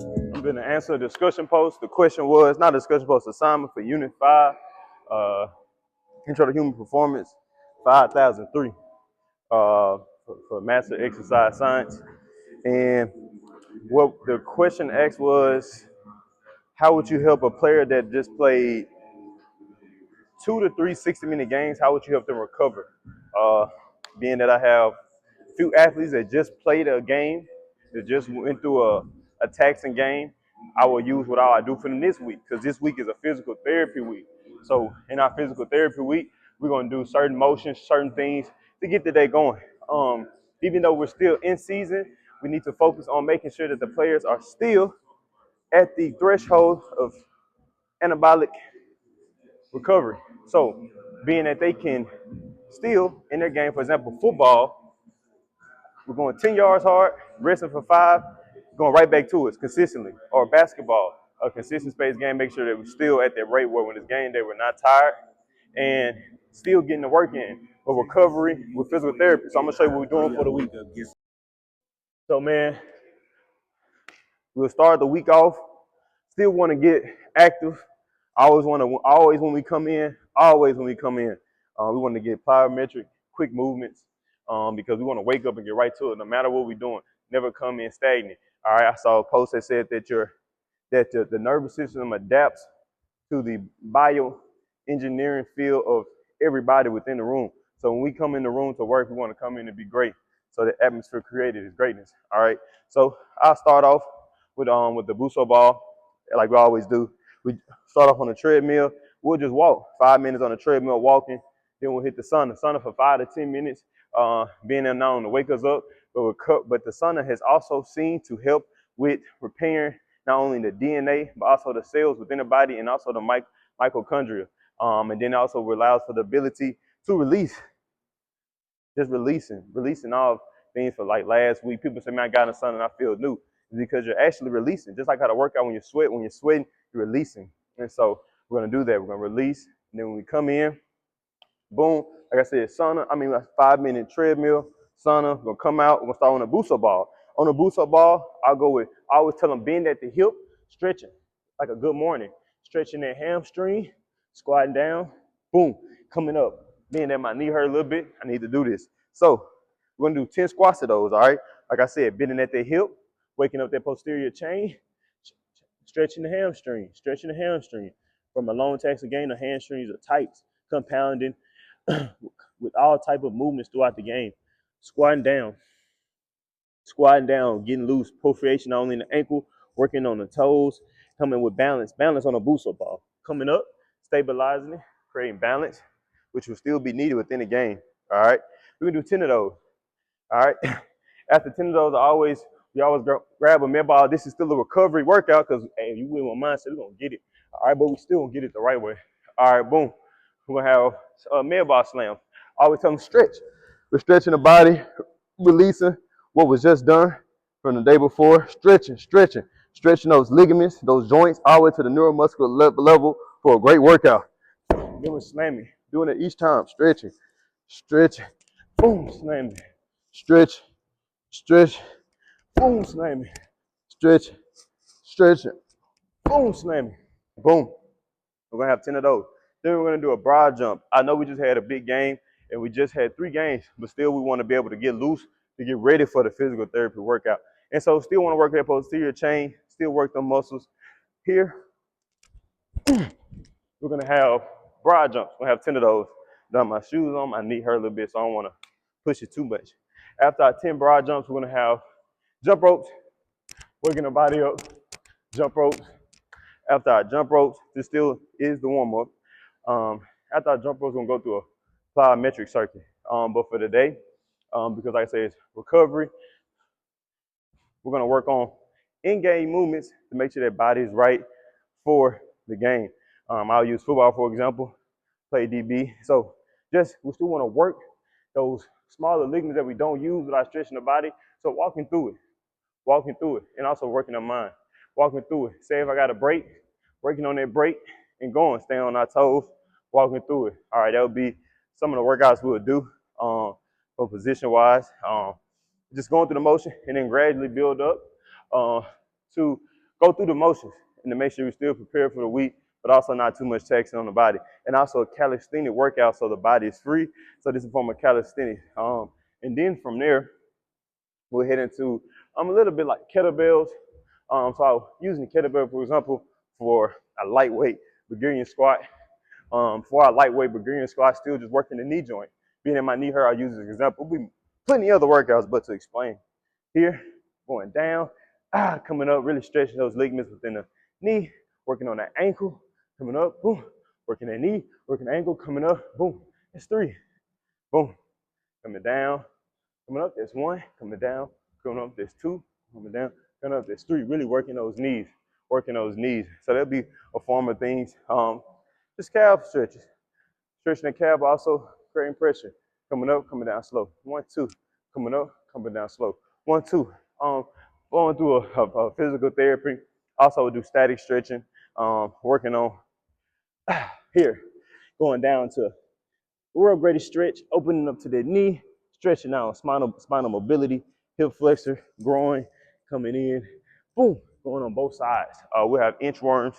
I'm going to answer a discussion post. The question was, not a discussion post, assignment for Unit 5, Intro to Human Performance, 5003, for Master Exercise Science. And what the question asked was, how would you help a player that just played 2 to 3 60-minute games? How would you help them recover? Being that I have a few athletes that just played a game, that just went through a taxing game, I will use what I do for them this week, because this week is a physical therapy week. So in our physical therapy week, we're going to do certain motions, certain things to get the day going. Even though we're still in season, we need to focus on making sure that the players are still at the threshold of anabolic recovery. So being that they can still in their game, for example, football, we're going 10 yards hard, resting for 5, going right back to it consistently. Or basketball, a consistent space game, make sure that we're still at that rate where when it's game day, we're not tired and still getting the work in. But recovery with physical therapy. So I'm gonna show you what we're doing for the week. So man, we'll start the week off. Still want to get active. Always when we come in, we want to get plyometric, quick movements, because we want to wake up and get right to it, no matter what we're doing. Never come in stagnant. All right, I saw a post that said that the nervous system adapts to the bioengineering field of everybody within the room. So when we come in the room to work, we want to come in and be great. So the atmosphere created is greatness. All right. So I'll start off with the Buso ball, like we always do. We start off on the treadmill. We'll just walk 5 minutes on the treadmill walking. Then we'll hit the sauna for 5 to 10 minutes, being there now to wake us up. But the sauna has also seen to help with repairing not only the DNA, but also the cells within the body and also the mitochondria. And then also allows for the ability to release, just releasing all things. For like last week, people say, man, I got in the sun and I feel new. It's because you're actually releasing. Just like how to work out when you sweat, when you're sweating, you're releasing. And so we're going to do that. We're going to release. And then when we come in, boom, like I said, 5-minute treadmill, sauna, we're going to come out, we're going to start on the Buso ball. On the Buso ball, I always tell them bend at the hip, stretching, like a good morning. Stretching that hamstring, squatting down, boom, coming up. Being that my knee hurt a little bit, I need to do this. So we're going to do 10 squats of those, all right? Like I said, bending at the hip, waking up that posterior chain, stretching the hamstring. From a long taxing game, the hamstrings are tight, compounding with all type of movements throughout the game. Squatting down, getting loose, proprioception only in the ankle, working on the toes, coming with balance on a Buso ball. Coming up, stabilizing it, creating balance, which will still be needed within the game. All right, we're gonna do 10 of those. All right, after 10 of those, we always grab a med ball. This is still a recovery workout because, hey, you with my mindset, we're gonna get it. All right, but we still gonna get it the right way. All right, boom. We're gonna have a med ball slam. I always tell them stretch. We're stretching the body, releasing what was just done from the day before. Stretching those ligaments, those joints, all the way to the neuromuscular level for a great workout. Then we're slamming, doing it each time, stretching, boom, slamming, stretch, boom, slamming, stretching, boom, slamming, boom. We're gonna have 10 of those. Then we're gonna do a broad jump. I know we just had a big game and we just had 3 games, but still we want to be able to get loose to get ready for the physical therapy workout. And so still want to work that posterior chain, still work the muscles. Here, we're gonna have broad jumps. We're gonna have 10 of those. Got my shoes on, my knee hurt a little bit, so I don't want to push it too much. After our 10 broad jumps, we're gonna have jump ropes, working the body up, jump ropes. After our jump ropes, this still is the warm-up. After our jump ropes, we're gonna go through a plyometric circuit. But for today, because like I said, it's recovery, we're gonna work on in-game movements to make sure that body is right for the game. I'll use football, for example, play DB. So we still wanna work those smaller ligaments that we don't use without stretching the body. So walking through it, and also working our mind. Walking through it. Say if I got a break, working on that break and going, staying on our toes, walking through it. All right, that would be some of the workouts we'll do for position-wise. Just going through the motion and then gradually build up to go through the motions and to make sure you're still prepared for the week, but also not too much taxing on the body. And also a calisthenic workout so the body is free. So this is a form of calisthenics. And then from there, we'll head into a little bit like kettlebells. So I was using the kettlebell, for example, for a lightweight Bulgarian squat. For our lightweight Bulgarian squat, still just working the knee joint. Being in my knee hurt, I use as an example. There'll be plenty of other workouts, but to explain. Here, going down, coming up, really stretching those ligaments within the knee, working on that ankle, coming up, boom, working that knee, working the ankle, coming up, boom. That's 3. Boom, coming down, coming up, there's 1, coming down, coming up, there's 2, coming down, coming up, there's 3. Really working those knees, working those knees. So that'll be a form of things. Just calf stretches. Stretching the calf, also creating pressure. Coming up, coming down slow. 1, 2, coming up, coming down slow. 1, 2. Going through a physical therapy. Also we'll do static stretching. Working on here, going down to world greatest stretch, opening up to the knee, stretching out spinal mobility, hip flexor, groin, coming in, boom, going on both sides. We'll have inchworms,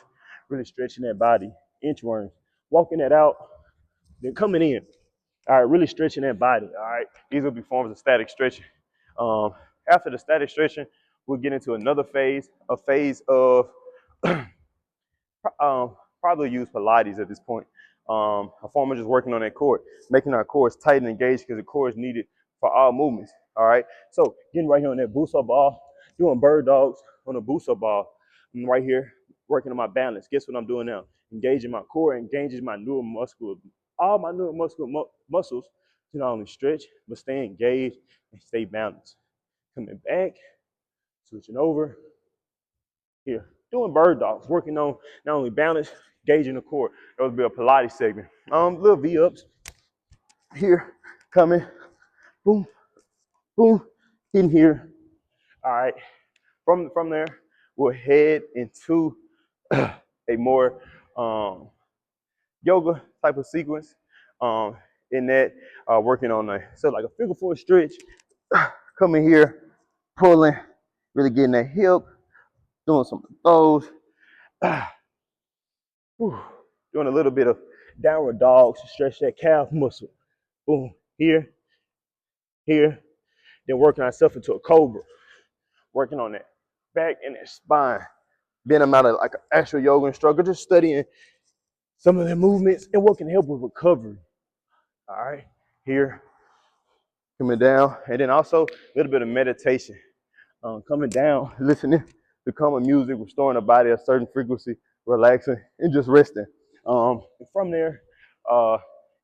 really stretching that body, inchworms, walking that out, then coming in. All right, really stretching that body. All right, these will be forms of static stretching. After the static stretching, we'll get into another phase, a phase of probably use Pilates at this point. A form of just working on that core, making our cores tight and engaged because the core is needed for all movements. All right, so getting right here on that booster ball, doing bird dogs on a booster ball. And right here, working on my balance. Guess what I'm doing now? Engaging my core, engaging my neuromuscular, all my neuromuscular muscles to not only stretch, but stay engaged and stay balanced. Coming back, switching over here. Doing bird dogs, working on not only balance, gauging the core. That would be a Pilates segment. Little V-ups here, coming, boom, boom, in here. All right, from there, we'll head into a more yoga type of sequence. In that, working on like a figure 4 stretch, coming here, pulling, really getting that hip, doing some of those. Doing a little bit of downward dogs to stretch that calf muscle. Boom, here, here. Then working ourselves into a cobra. Working on that back and that spine. Being I'm not like an actual yoga instructor, just studying some of the movements and what can help with recovery. All right, here, coming down. And then also a little bit of meditation. Coming down, listening to calming music, restoring the body at a certain frequency, relaxing, and just resting. And from there,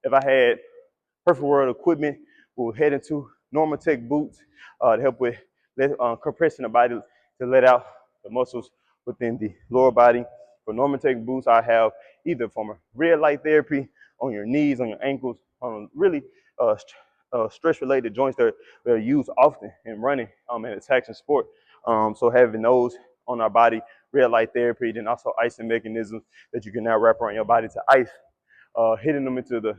if I had perfect world equipment, we'll head into Normatec boots to help with compressing the body to let out the muscles within the lower body. For Normatec boots, I have either from a red light therapy on your knees, on your ankles, on really stress-related joints that are used often in running and attacking sport. So having those on our body, red light therapy, then also icing mechanisms that you can now wrap around your body to ice, hitting them into the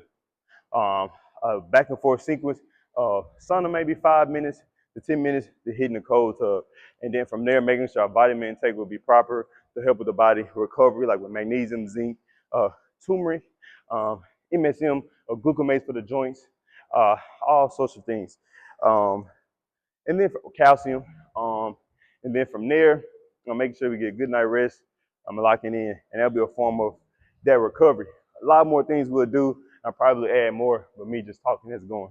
back and forth sequence. Sauna maybe 5 minutes to 10 minutes to hitting the cold tub. And then from there, making sure our vitamin intake will be proper to help with the body recovery, like with magnesium, zinc, turmeric, MSM, glucose for the joints, all sorts of things. And then calcium. And then from there, I'm making sure we get a good night rest. I'm locking in, and that'll be a form of that recovery. A lot more things we'll do. I'll probably add more, but me just talking is going.